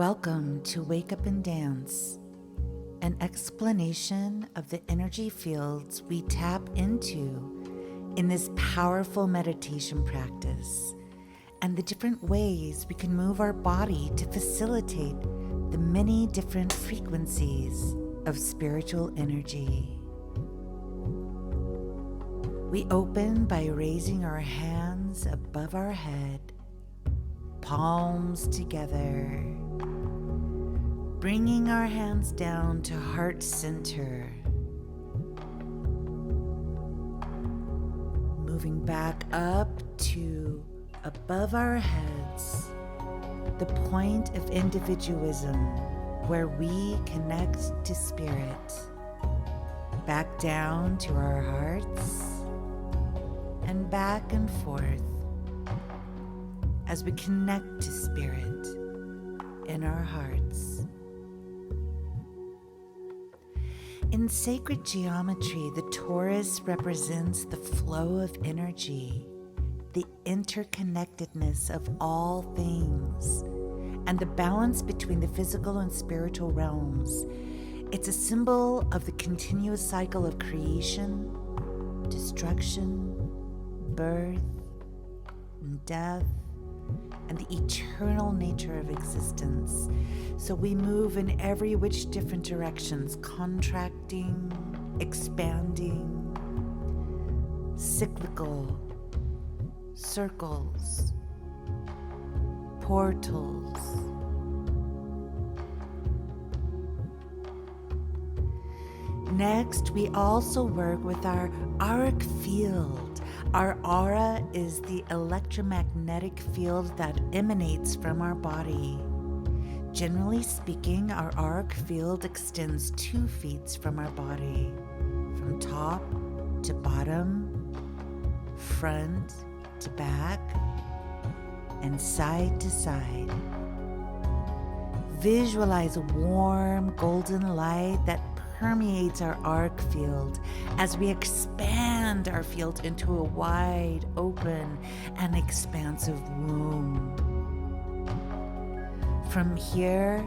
Welcome to Wake Up and Dance, an explanation of the energy fields we tap into in this powerful meditation practice and the different ways we can move our body to facilitate the many different frequencies of spiritual energy. We open by raising our hands above our head, palms together, bringing our hands down to heart center, moving back up to above our heads, the point of individualism where we connect to spirit, back down to our hearts, and back and forth as we connect to spirit in our hearts. In sacred geometry, the torus represents the flow of energy, the interconnectedness of all things, and the balance between the physical and spiritual realms. It's a symbol of the continuous cycle of creation, destruction, birth, and death, and the eternal nature of existence. So we move in every which different directions, contracting, expanding, cyclical, circles, portals. Next, we also work with our auric field. Our aura is the electromagnetic field that emanates from our body. Generally speaking, our auric field extends 2 feet from our body, from top to bottom, front to back, and side to side. Visualize a warm golden light that permeates our auric field as we expand our field into a wide open and expansive womb. From here,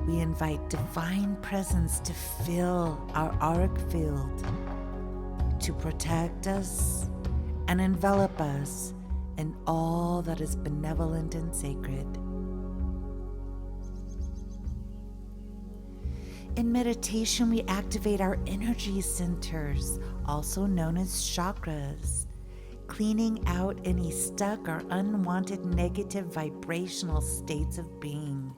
we invite divine presence to fill our auric field, to protect us and envelop us in all that is benevolent and sacred. In meditation, we activate our energy centers, also known as chakras, cleaning out any stuck or unwanted negative vibrational states of being.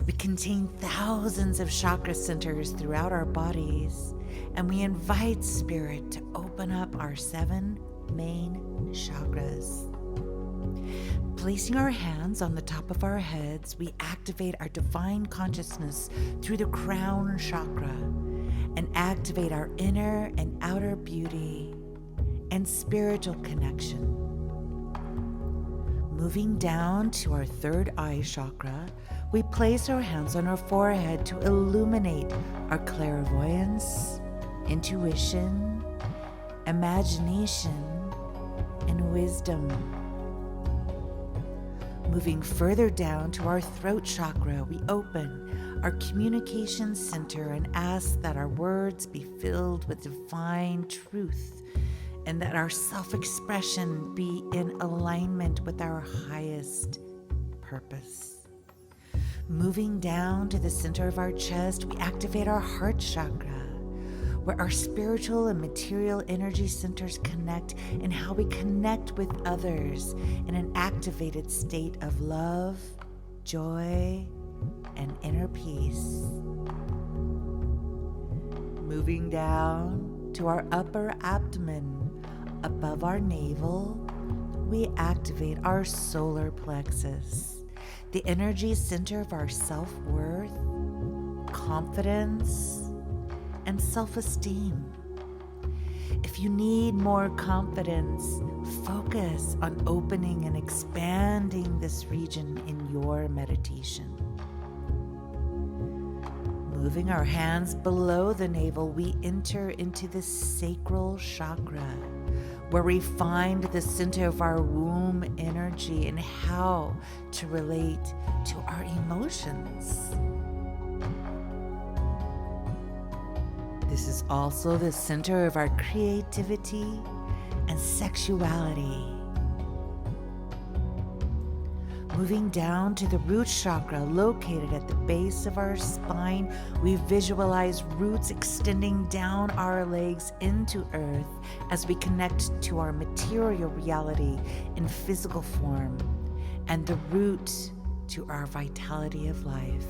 We contain thousands of chakra centers throughout our bodies, and we invite spirit to open up our 7 main chakras. Placing our hands on the top of our heads, we activate our divine consciousness through the crown chakra and activate our inner and outer beauty and spiritual connection. Moving down to our 3rd eye chakra, we place our hands on our forehead to illuminate our clairvoyance, intuition, imagination, and wisdom. Moving further down to our throat chakra, we open our communication center and ask that our words be filled with divine truth and that our self-expression be in alignment with our highest purpose. Moving down to the center of our chest, we activate our heart chakra, where our spiritual and material energy centers connect, and how we connect with others in an activated state of love, joy, and inner peace. Moving down to our upper abdomen, above our navel, we activate our solar plexus, the energy center of our self-worth, confidence, and self-esteem. If you need more confidence, focus on opening and expanding this region in your meditation. Moving our hands below the navel, we enter into the sacral chakra, where we find the center of our womb energy and how to relate to our emotions. This is also the center of our creativity and sexuality. Moving down to the root chakra located at the base of our spine, we visualize roots extending down our legs into earth as we connect to our material reality in physical form, and the root to our vitality of life.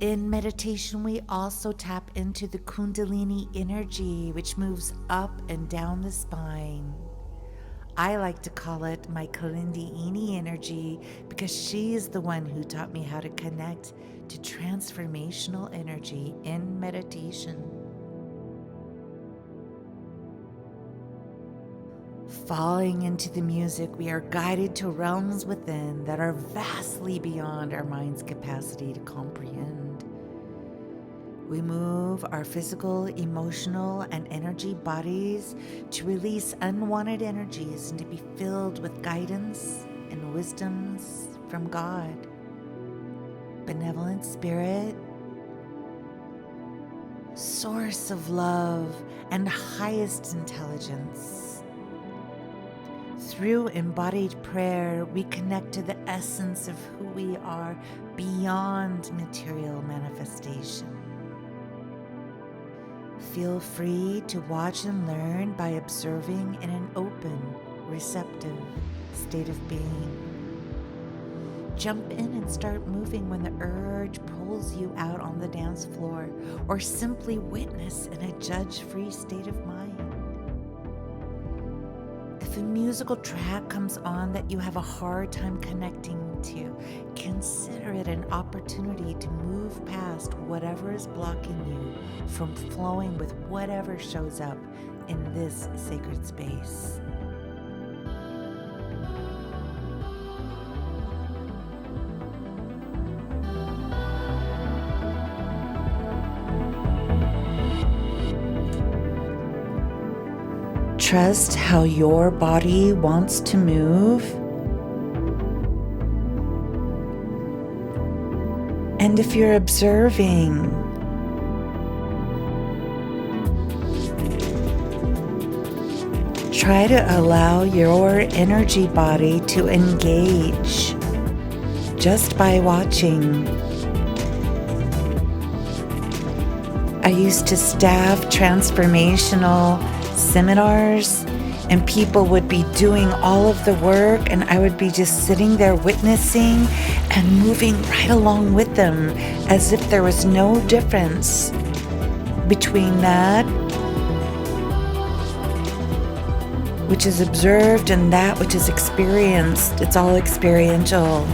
In meditation, we also tap into the Kundalini energy, which moves up and down the spine. I like to call it my Kundalini energy because she is the one who taught me how to connect to transformational energy in meditation. Falling into the music, we are guided to realms within that are vastly beyond our mind's capacity to comprehend. We move our physical, emotional, and energy bodies to release unwanted energies and to be filled with guidance and wisdoms from God, benevolent spirit, source of love, and highest intelligence. Through embodied prayer, we connect to the essence of who we are beyond material manifestation. Feel free to watch and learn by observing in an open, receptive state of being. Jump in and start moving when the urge pulls you out on the dance floor, or simply witness in a judge-free state of mind. If a musical track comes on that you have a hard time connecting to, consider it an opportunity to move past whatever is blocking you from flowing with whatever shows up in this sacred space. Trust how your body wants to move. And if you're observing, try to allow your energy body to engage just by watching. I used to staff transformational seminars, and people would be doing all of the work, and I would be just sitting there witnessing and moving right along with them as if there was no difference between that which is observed and that which is experienced. It's all experiential.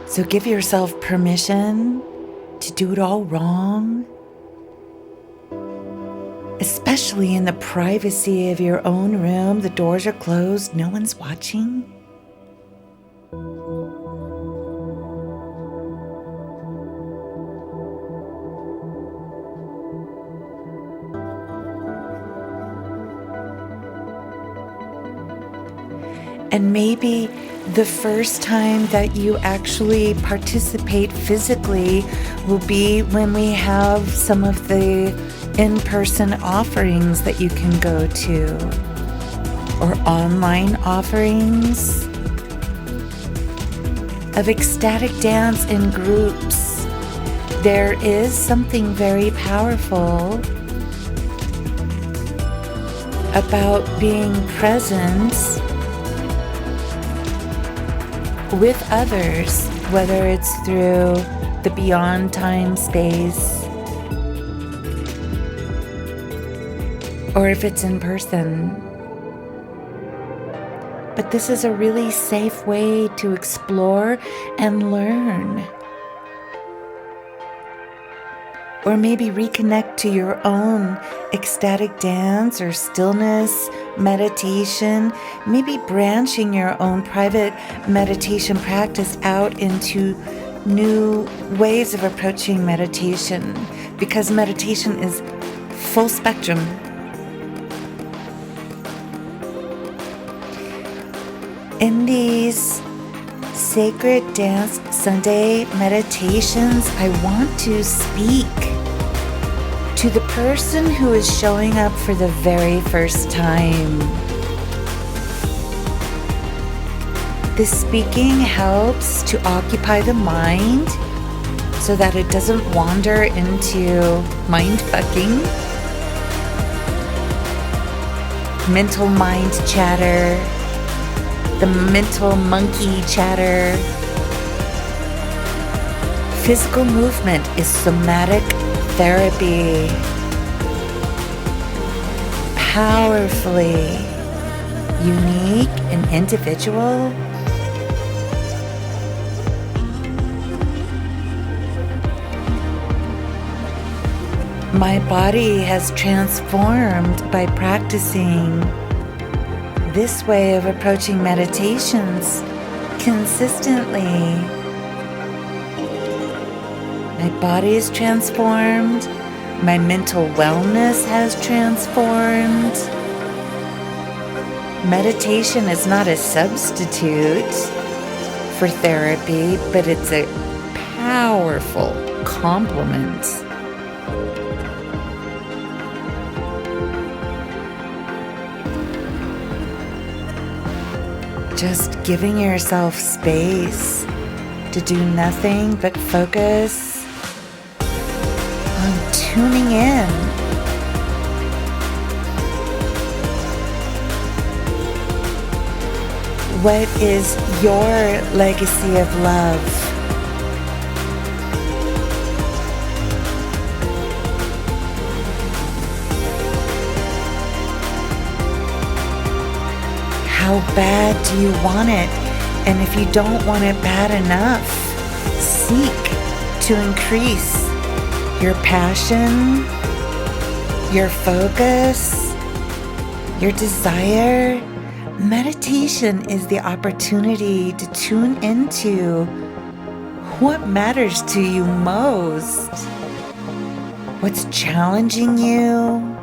So give yourself permission to do it all wrong, especially in the privacy of your own room. The doors are closed, no one's watching. And maybe the first time that you actually participate physically will be when we have some of the in-person offerings that you can go to, or online offerings of ecstatic dance in groups. There is something very powerful about being present with others, whether it's through the beyond time space or if it's in person. But this is a really safe way to explore and learn. Or maybe reconnect to your own ecstatic dance or stillness meditation, maybe branching your own private meditation practice out into new ways of approaching meditation, because meditation is full spectrum. In these Sacred Dance Sunday meditations, I want to speak to the person who is showing up for the very first time. This speaking helps to occupy the mind so that it doesn't wander into mind fucking, mental mind chatter, the mental monkey chatter. Physical movement is somatic therapy. Powerfully unique and individual. My body has transformed by practicing this way of approaching meditations consistently. My body is transformed. My mental wellness has transformed. Meditation is not a substitute for therapy, but it's a powerful complement. Just giving yourself space to do nothing but focus on tuning in. What is your legacy of love? How bad do you want it? And if you don't want it bad enough, seek to increase your passion, your focus, your desire. Meditation is the opportunity to tune into what matters to you most, what's challenging you.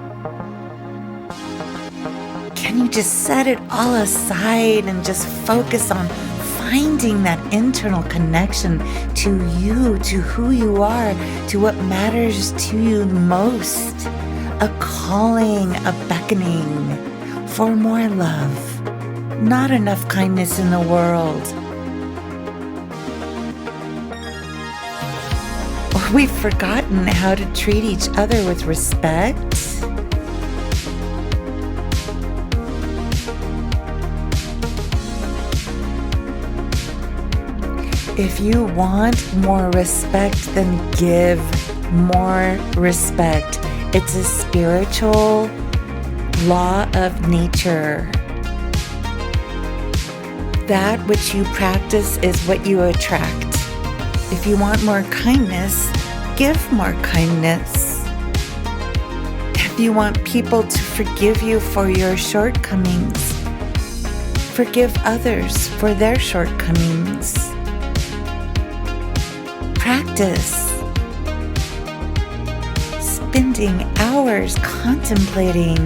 Can you just set it all aside and just focus on finding that internal connection to you, to who you are, to what matters to you most? A calling, a beckoning for more love. Not enough kindness in the world. We've forgotten how to treat each other with respect. If you want more respect, then give more respect. It's a spiritual law of nature. That which you practice is what you attract. If you want more kindness, give more kindness. If you want people to forgive you for your shortcomings, forgive others for their shortcomings. Practice spending hours contemplating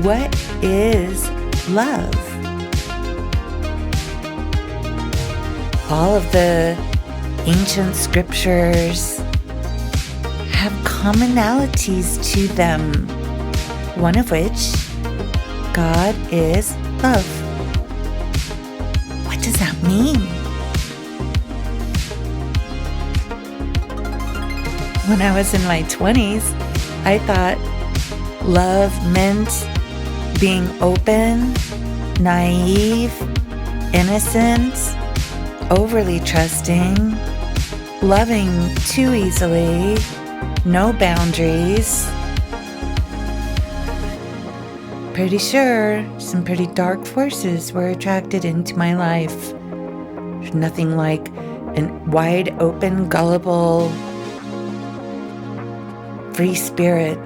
what is love. All of the ancient scriptures have commonalities to them, one of which, God is love. What does that mean? When I was in my 20s, I thought love meant being open, naive, innocent, overly trusting, loving too easily, no boundaries. Pretty sure some pretty dark forces were attracted into my life. There's nothing like a wide open, gullible, free spirit,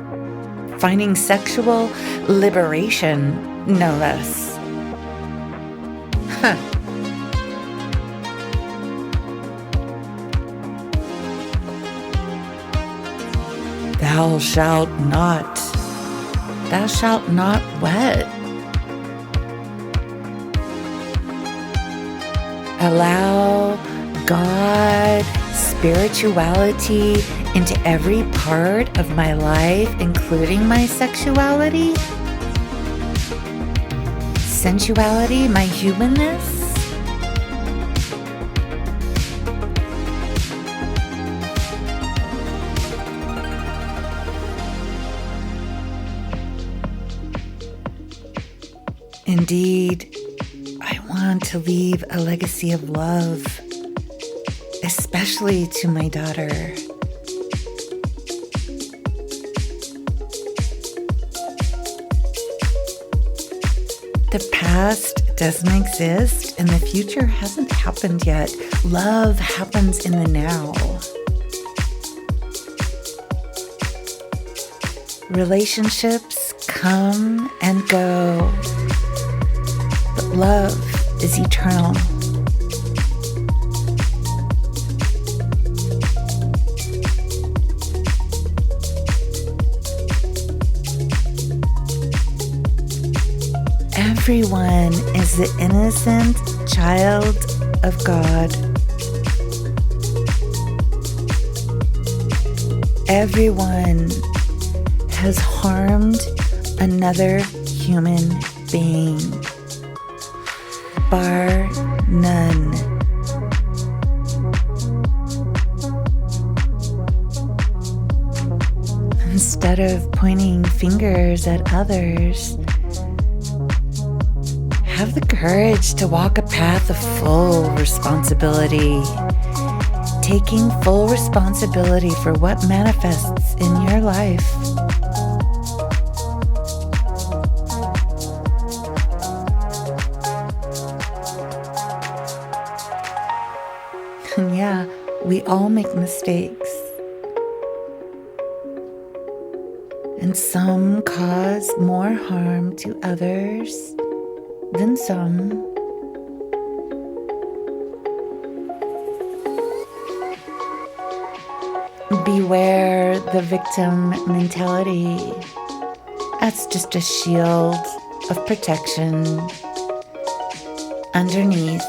finding sexual liberation, no less. Thou shalt not. Thou shalt not what? Allow God, spirituality into every part of my life, including my sexuality, sensuality, my humanness. Indeed, I want to leave a legacy of love, especially to my daughter. The past doesn't exist and the future hasn't happened yet. Love happens in the now. Relationships come and go, but love is eternal. Everyone is the innocent child of God. Everyone has harmed another human being, bar none. Instead of pointing fingers at others, have the courage to walk a path of full responsibility, taking full responsibility for what manifests in your life. And yeah, we all make mistakes. And some cause more harm to others than some. Beware the victim mentality. That's just a shield of protection underneath.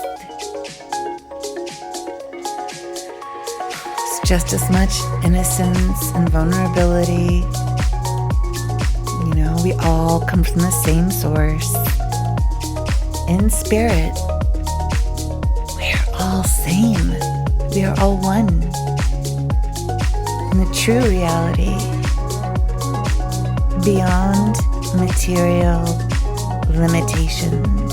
It's just as much innocence and vulnerability. You know, we all come from the same source. In spirit, we are all same. We are all one. In the true reality, beyond material limitations.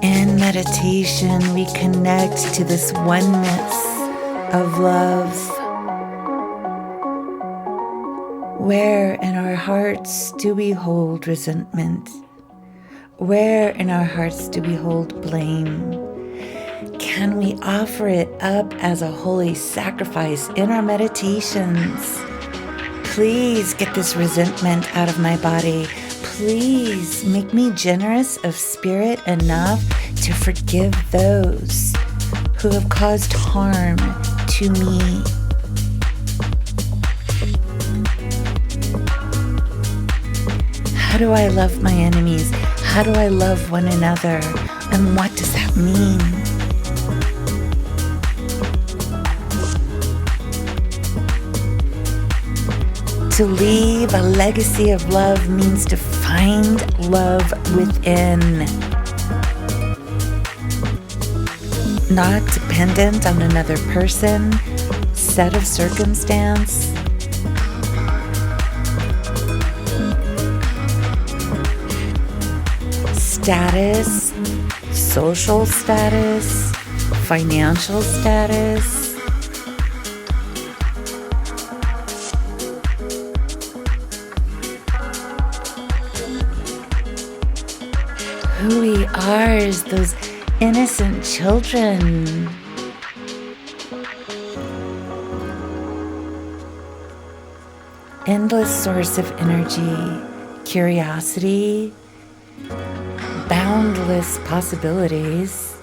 In meditation, we connect to this oneness of love. Where in our hearts do we hold resentment? Where in our hearts do we hold blame? Can we offer it up as a holy sacrifice in our meditations? Please get this resentment out of my body. Please make me generous of spirit enough to forgive those who have caused harm to me. How do I love my enemies? How do I love one another? And what does that mean? To leave a legacy of love means to find love within. Not dependent on another person, set of circumstance. Status, social status, financial status. Who we are is those innocent children. Endless source of energy, curiosity, boundless possibilities,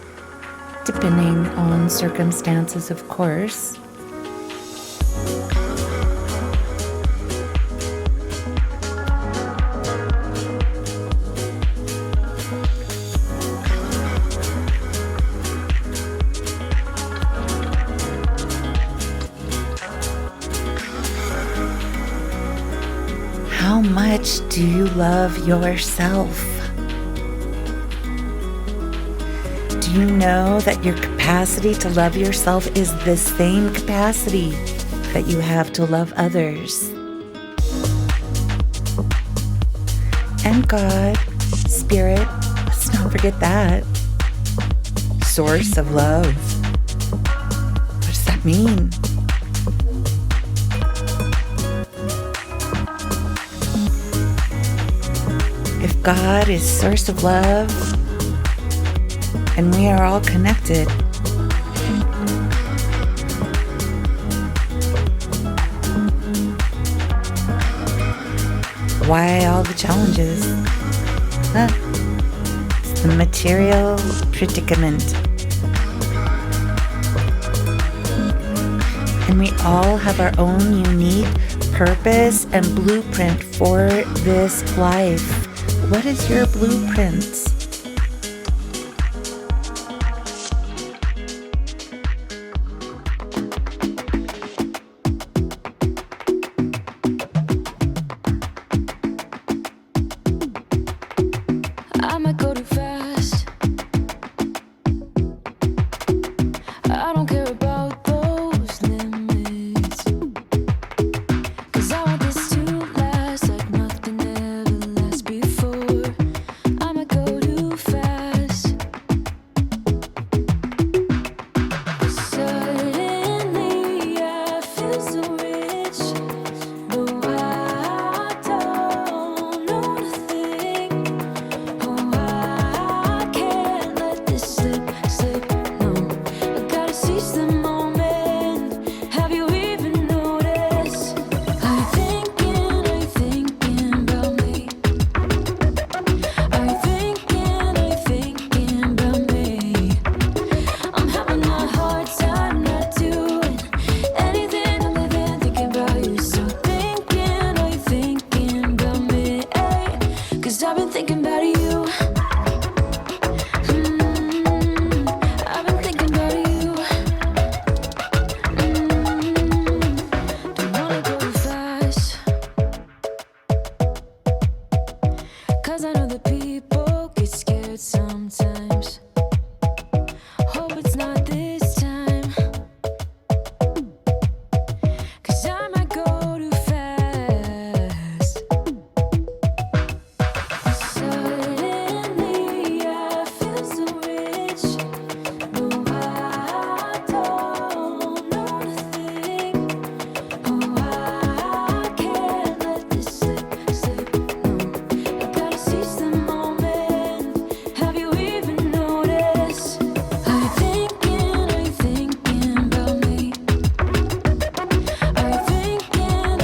depending on circumstances, of course. How much do you love yourself? Do you know that your capacity to love yourself is the same capacity that you have to love others? And God, Spirit, let's not forget that. Source of love. What does that mean? If God is source of love, and we are all connected, why all the challenges? It's the material predicament. And we all have our own unique purpose and blueprint for this life. What is your blueprint? I might go too fast. I don't care about those limits, 'cause I want this to last like nothing ever lasts before. I might go too fast. Suddenly I feel so rich, but I don't know nothing. Oh, I can't let this slip, no. I gotta seize the moment. Have you even noticed? Are you thinking about me? Are you thinking about me? I'm having a hard time not doing anything other than thinking about you. So are you thinking about me? 'Cause I've been thinking about you. I've been thinking about you. Don't wanna go fast, 'cause I know that people get scared sometimes. Hope it's not this time, 'cause I might go too fast. Suddenly I feel so rich, but I don't know nothing. Oh, I can't let this slip, no. I gotta seize the moment. Have you even noticed? Are you thinking about me? Are you thinking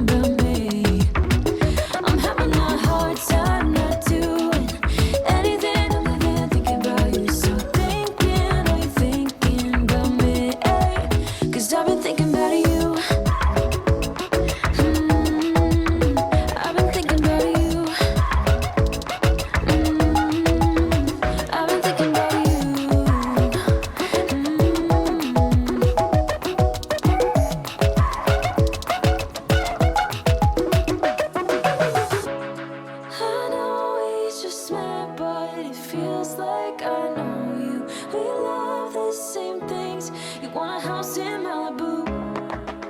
about me? I'm having a hard time not doing anything other than thinking about you. So are you thinking about me? 'Cause I've been thinking about you. I've been thinking about you. I've been thinking about you. I know we just met, but it feels like I know you. We love the same things. You want a house in Malibu.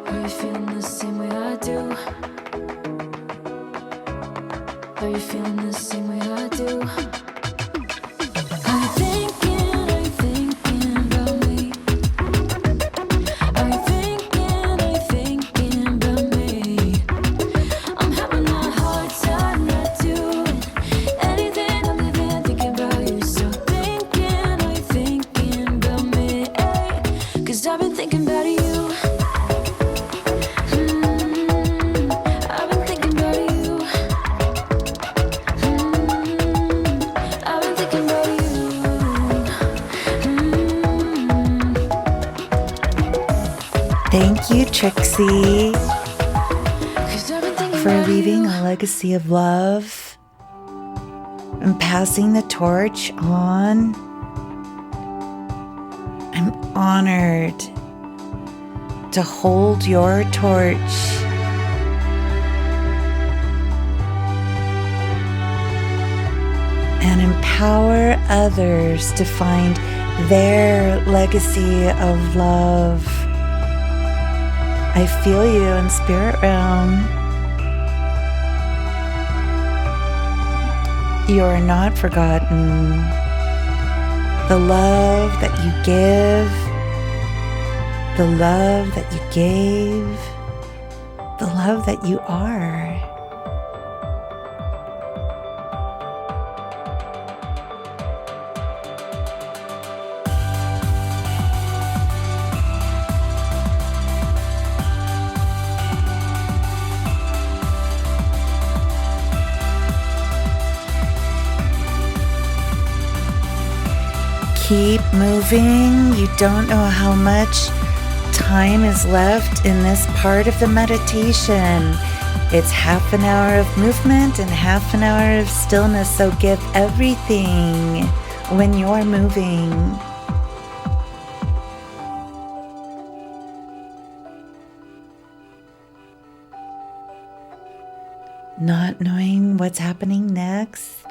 Are you feeling the same way I do? Are you feeling the same way I do? Are you thinking about me? Are you thinking about me? I'm having a hard time not doing anything other than thinking about you. So are you thinking about me? 'Cause I've been thinking about you. I've been thinking about you. Trixie, 'Cause I've been thinking for about leaving you. a legacy of love and passing the torch on. I'm honored to hold your torch and empower others to find their legacy of love. I feel you in spirit realm. You are not forgotten. The love that you give, the love that you gave, the love that you are. Keep moving. You don't know how much time is left in this part of the meditation. It's half an hour of movement and half an hour of stillness, so give everything when you're moving. Not knowing what's happening next,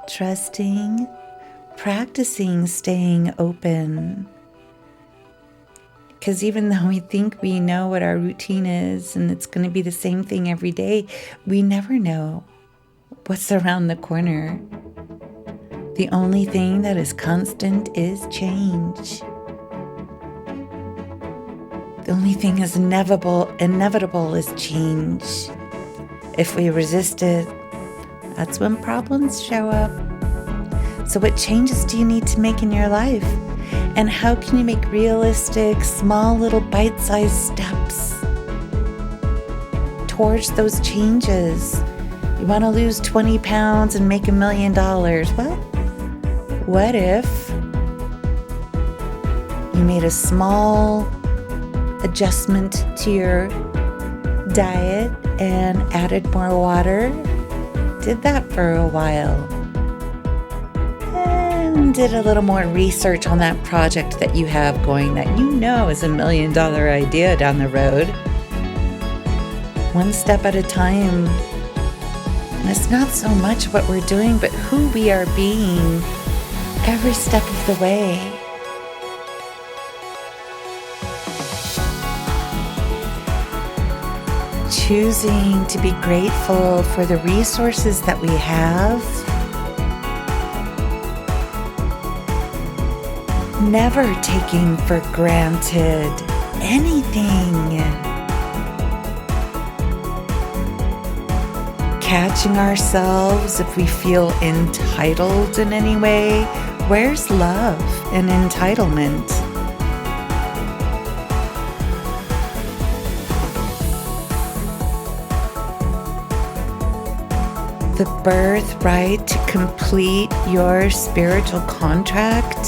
trusting, practicing staying open. Because even though we think we know what our routine is and it's going to be the same thing every day, we never know what's around the corner. The only thing that is constant is change. The only thing is inevitable is change. If we resist it, that's when problems show up. So what changes do you need to make in your life? And how can you make realistic, small little bite-sized steps towards those changes? You want to lose 20 pounds and make $1 million. Well, what if you made a small adjustment to your diet and added more water? Did that for a while. Did a little more research on that project that you have going that you know is $1 million idea down the road. One step at a time. And it's not so much what we're doing, but who we are being every step of the way. Choosing to be grateful for the resources that we have. Never taking for granted anything. Catching ourselves if we feel entitled in any way. Where's love and entitlement? The birthright to complete your spiritual contract.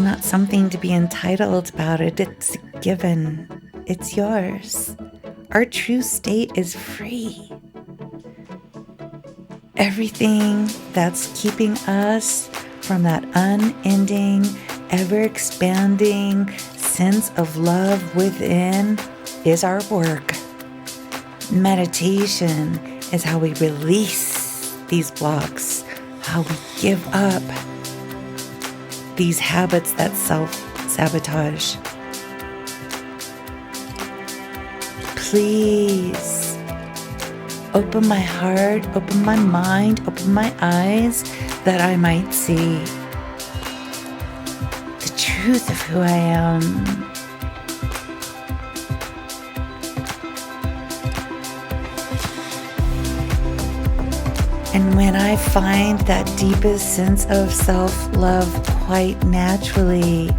Not something to be entitled about it. It's a given. It's yours. Our true state is free. Everything that's keeping us from that unending, ever-expanding sense of love within is our work. Meditation is how we release these blocks, how we give up these habits that self-sabotage. Please open my heart, open my mind, open my eyes that I might see the truth of who I am. And when I find that deepest sense of self-love quite naturally,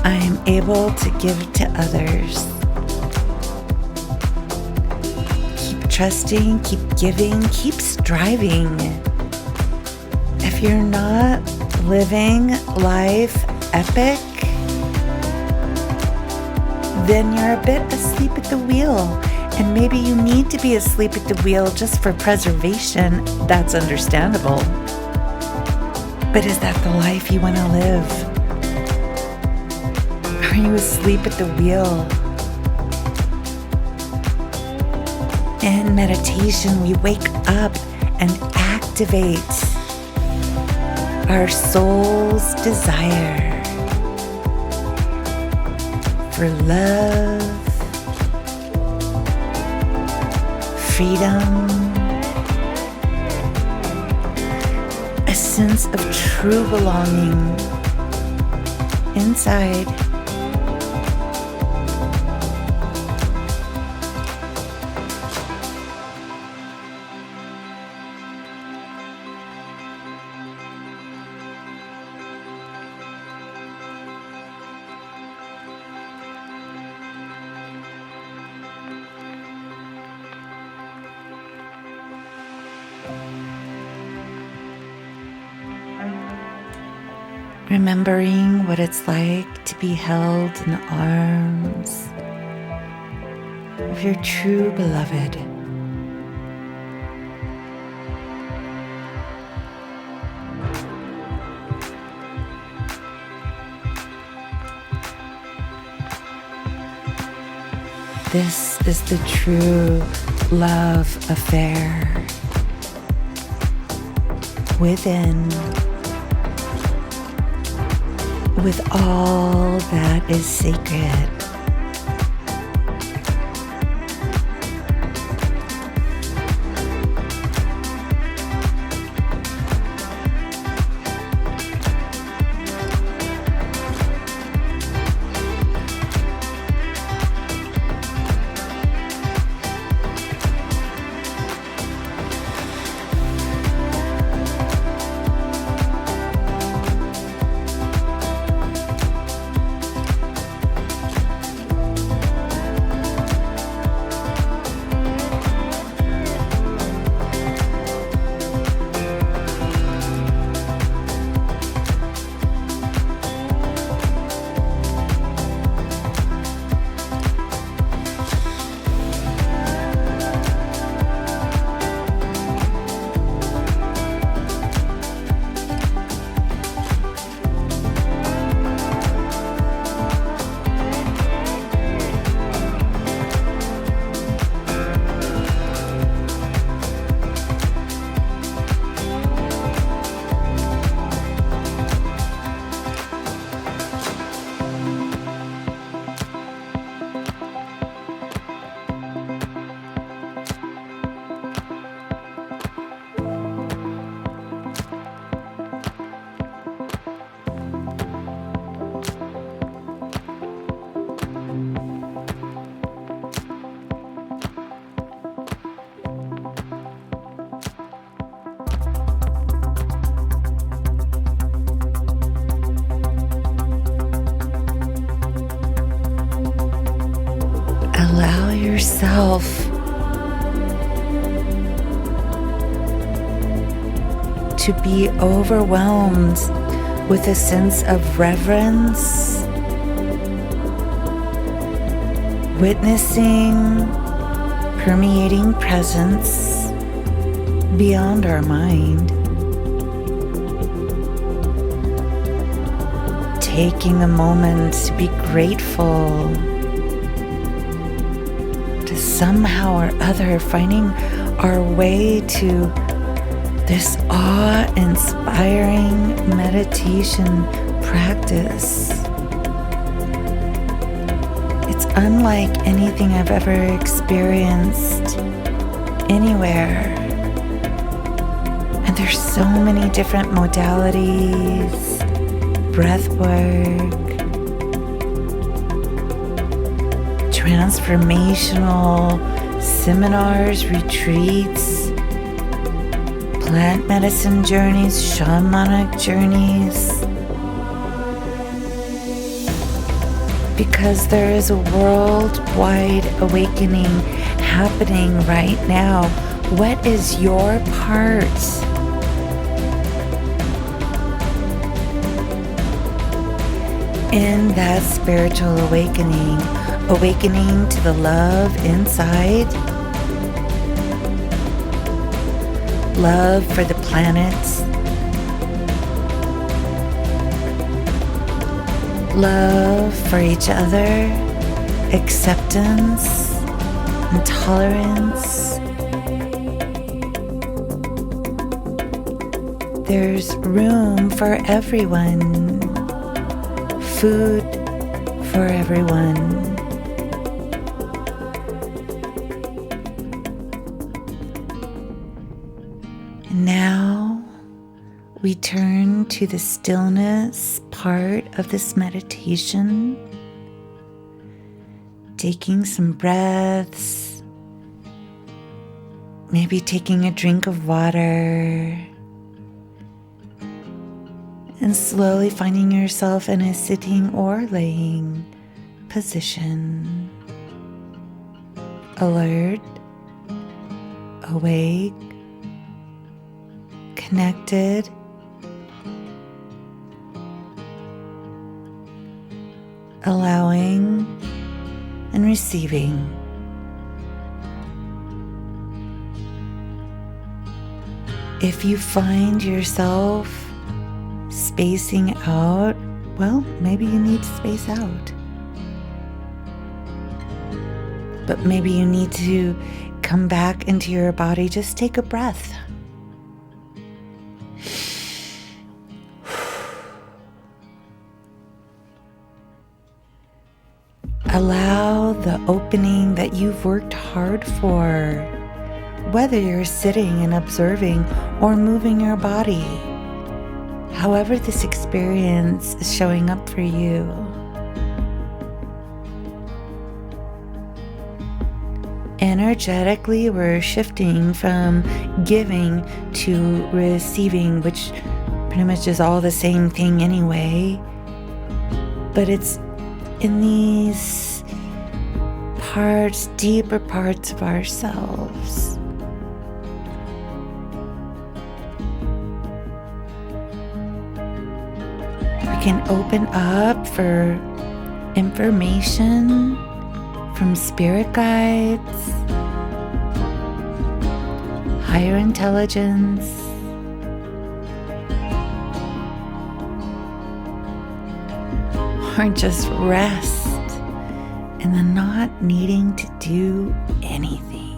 I am able to give to others. Keep trusting, keep giving, keep striving. If you're not living life epic, then you're a bit asleep at the wheel. And maybe you need to be asleep at the wheel just for preservation. That's understandable. But is that the life you want to live? Are you asleep at the wheel? In meditation, we wake up and activate our soul's desire for love, freedom, a sense of true belonging inside. Remembering what it's like to be held in the arms of your true beloved. This is the true love affair within, with all that is sacred. Allow yourself to be overwhelmed with a sense of reverence, witnessing permeating presence beyond our mind. Taking a moment to be grateful, to somehow or other finding our way to this awe-inspiring meditation practice. It's unlike anything I've ever experienced anywhere. And there's so many different modalities, breath work, transformational seminars, retreats, plant medicine journeys, shamanic journeys. because there is a worldwide awakening happening right now. What is your part? In that spiritual awakening, awakening to the love inside, love for the planet, love for each other, acceptance and tolerance. There's room for everyone. Food for everyone. And now we turn to the stillness part of this meditation, taking some breaths, maybe taking a drink of water, and slowly finding yourself in a sitting or laying position. Alert, awake, connected, allowing and receiving. If you find yourself spacing out, well, maybe you need to space out. But maybe you need to come back into your body. Just take a breath. Allow the opening that you've worked hard for, whether you're sitting and observing or moving your body. However this experience is showing up for you. Energetically, we're shifting from giving to receiving, which pretty much is all the same thing anyway. But it's in these parts, deeper parts of ourselves. We can open up for information from spirit guides, higher intelligence, or just rest in the not needing to do anything.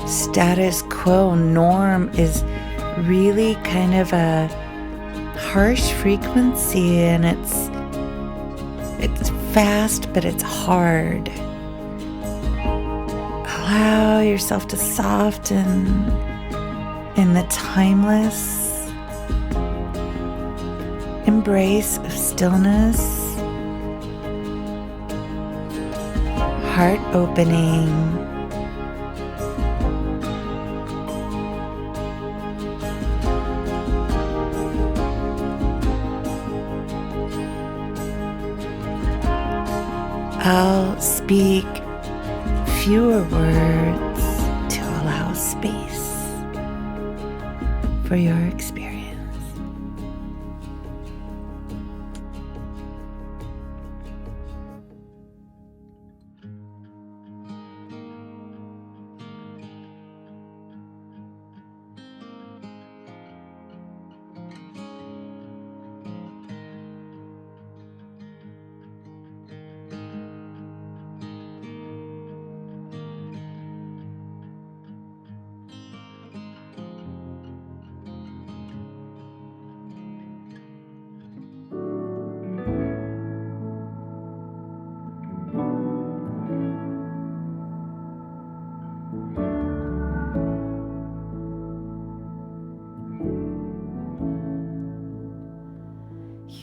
Status quo norm is really kind of a harsh frequency, and it's fast, but it's hard. Allow yourself to soften in the timeless embrace of stillness, heart opening. I'll speak fewer words to allow space for your experience.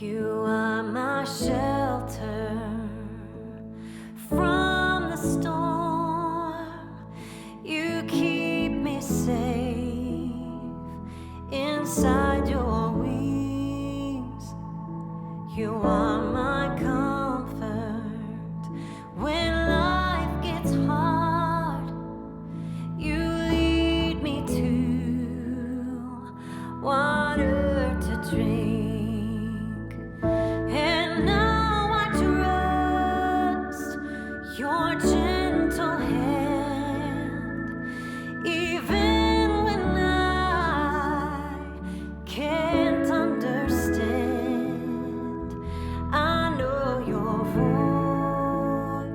You are my shelter from the storm. You keep me safe your gentle hand, even when I can't understand. I know your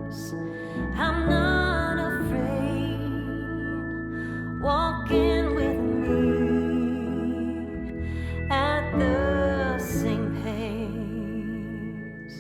voice. I'm not afraid. Walking with me at the same pace.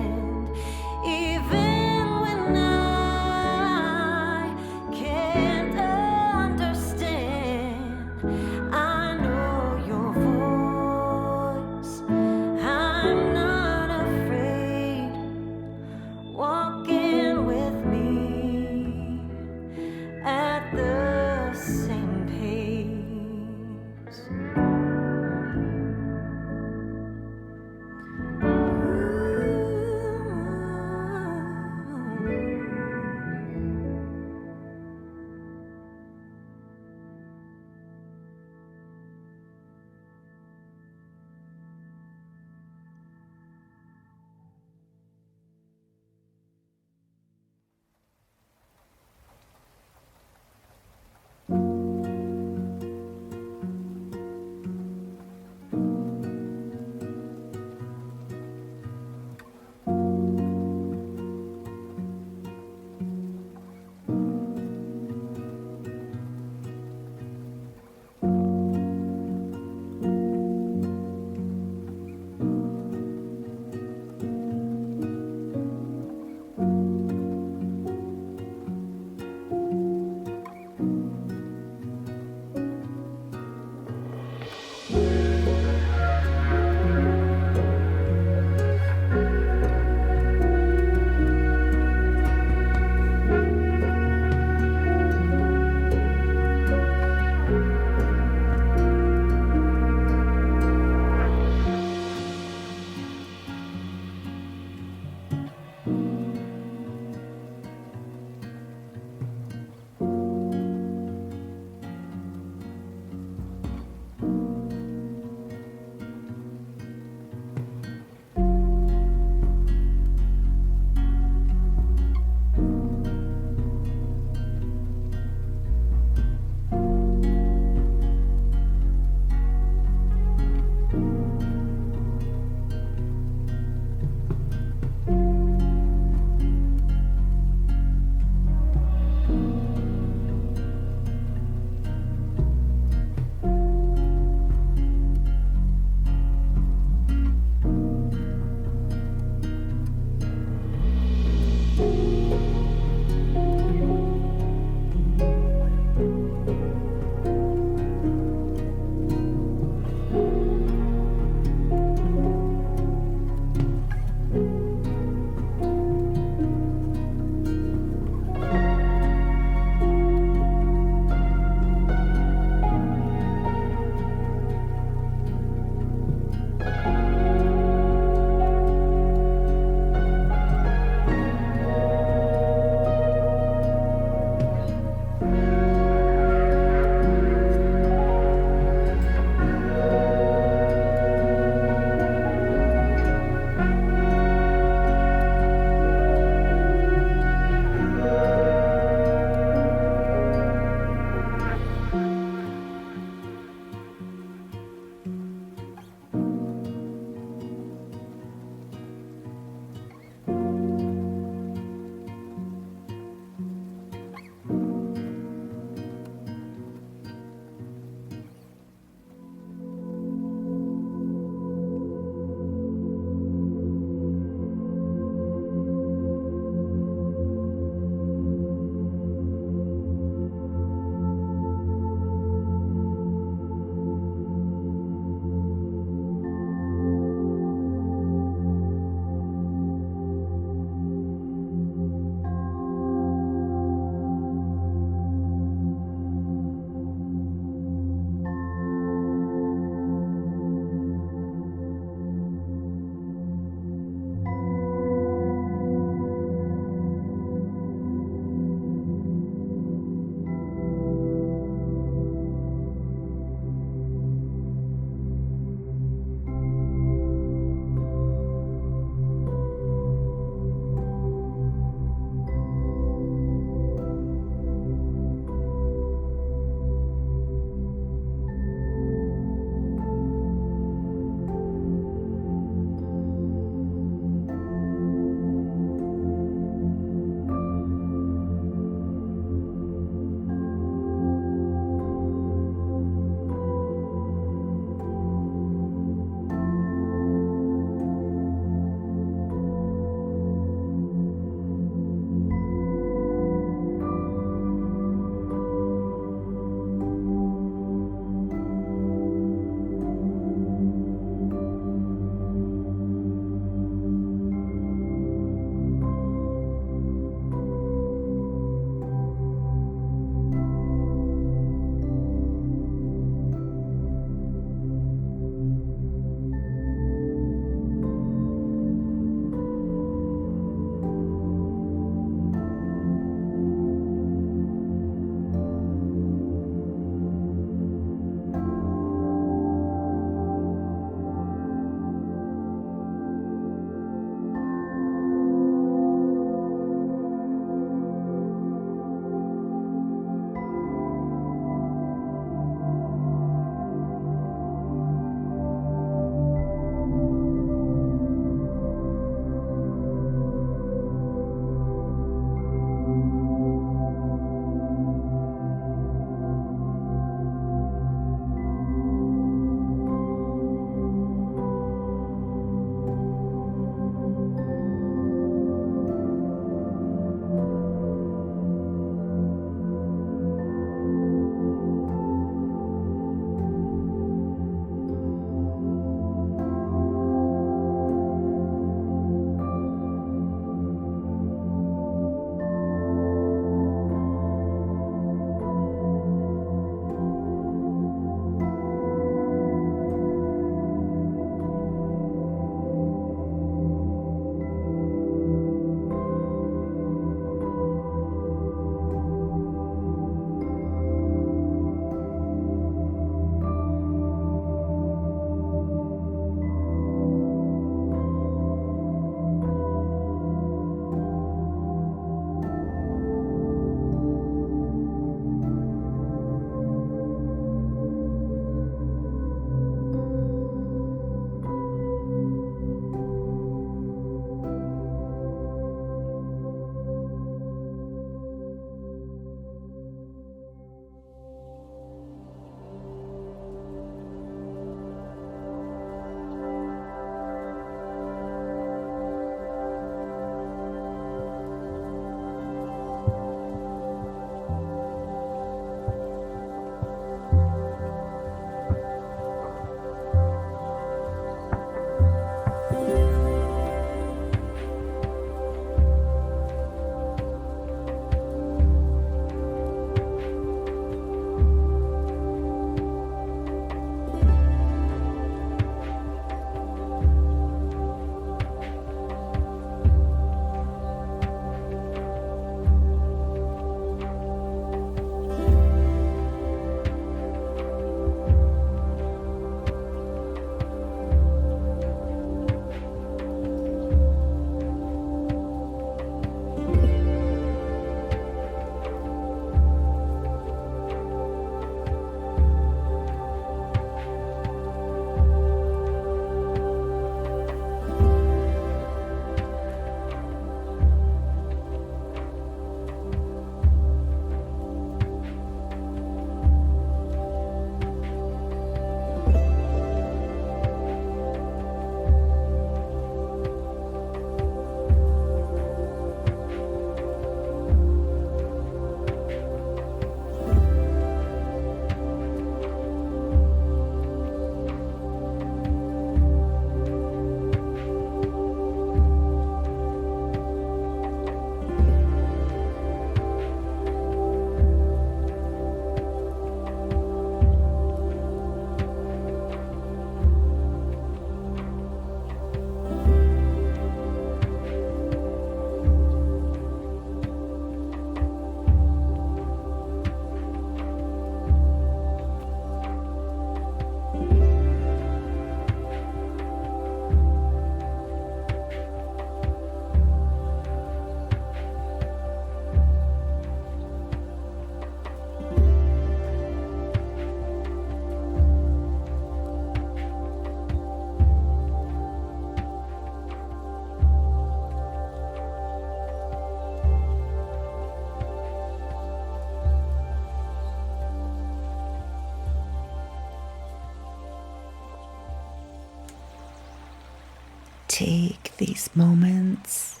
take these moments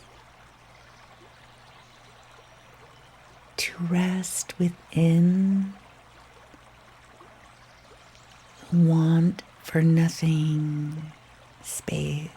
to rest within want for nothing space.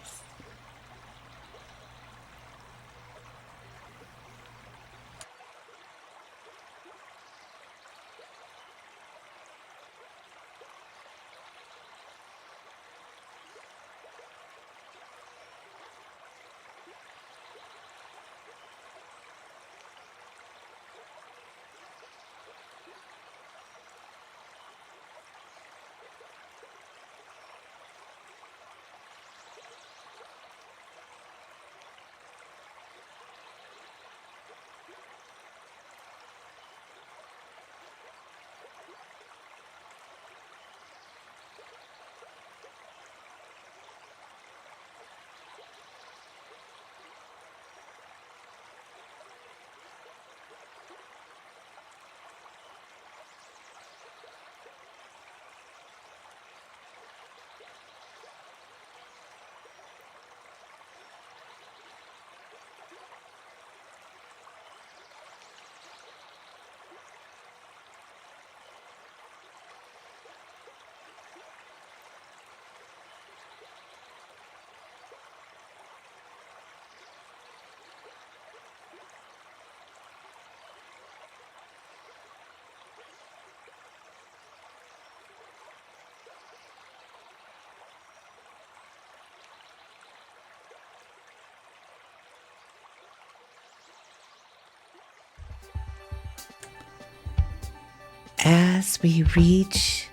As we reach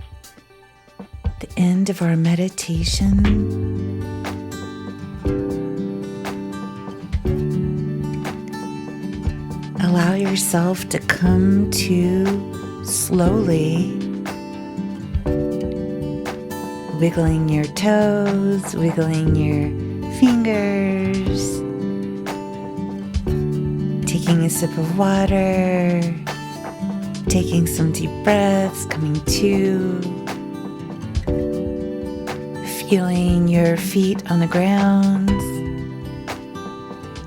the end of our meditation, allow yourself to come to slowly, wiggling your toes, wiggling your fingers, taking a sip of water, taking some deep breaths, coming to, feeling your feet on the ground,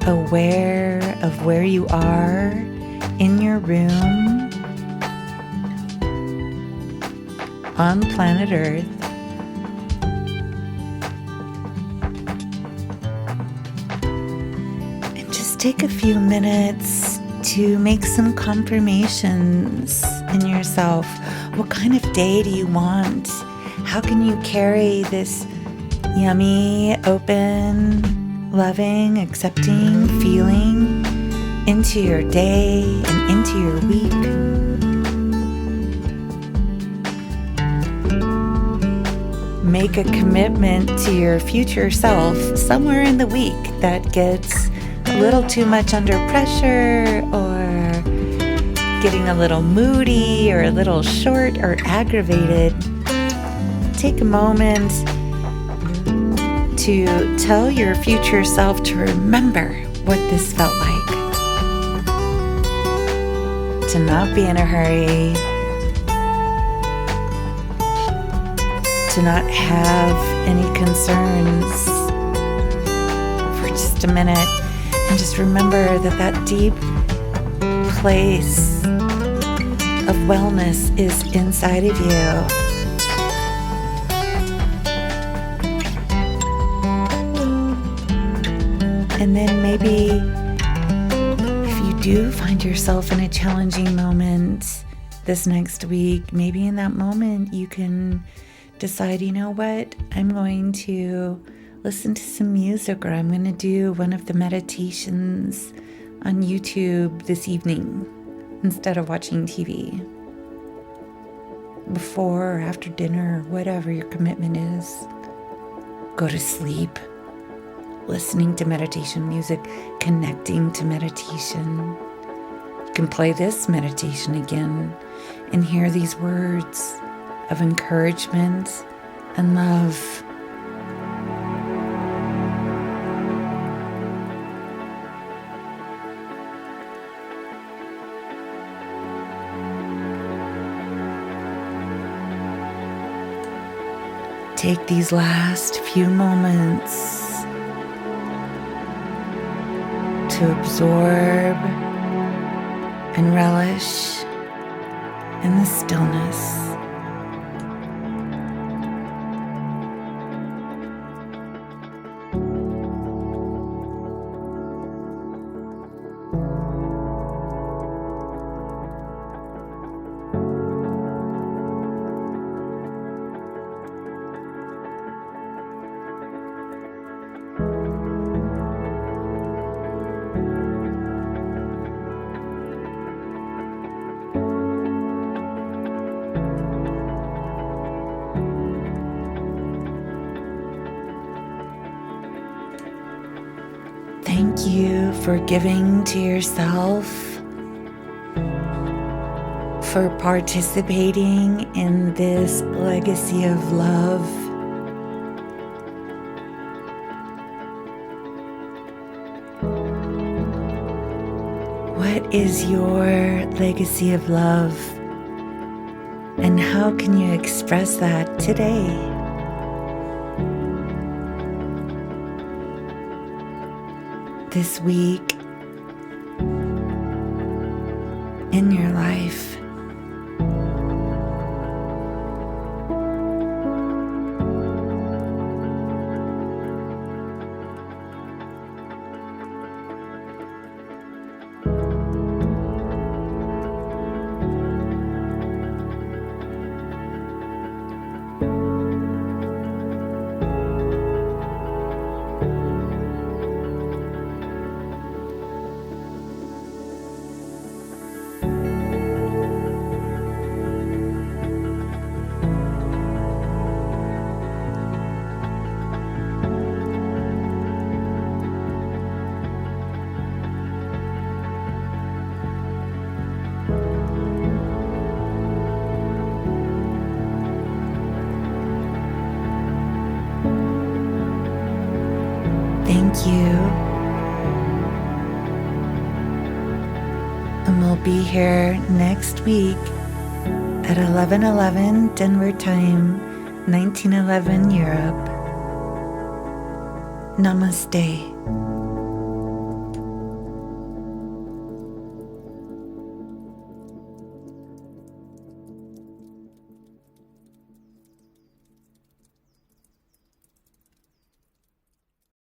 aware of where you are in your room on planet Earth. And just take a few minutes to make some confirmations in yourself. What kind of day do you want? How can you carry this yummy, open, loving, accepting feeling into your day and into your week? Make a commitment to your future self somewhere in the week that gets a little too much under pressure, or getting a little moody, or a little short or aggravated. Take a moment to tell your future self to remember what this felt like. To not be in a hurry. To not have any concerns for just a minute. And just remember that that deep place of wellness is inside of you. And then maybe if you do find yourself in a challenging moment this next week, maybe in that moment you can decide, you know what, I'm going to listen to some music, or I'm going to do one of the meditations on YouTube this evening instead of watching TV. Before or after dinner, whatever your commitment is, go to sleep, listening to meditation music, connecting to meditation. You can play this meditation again and hear these words of encouragement and love. Take these last few moments to absorb and relish in the stillness. Thank you for giving to yourself, for participating in this legacy of love. What is your legacy of love? And how can you express that today? This week in your life. Thank you. And we'll be here next week at 11:11 Denver time, 1911 Europe. Namaste.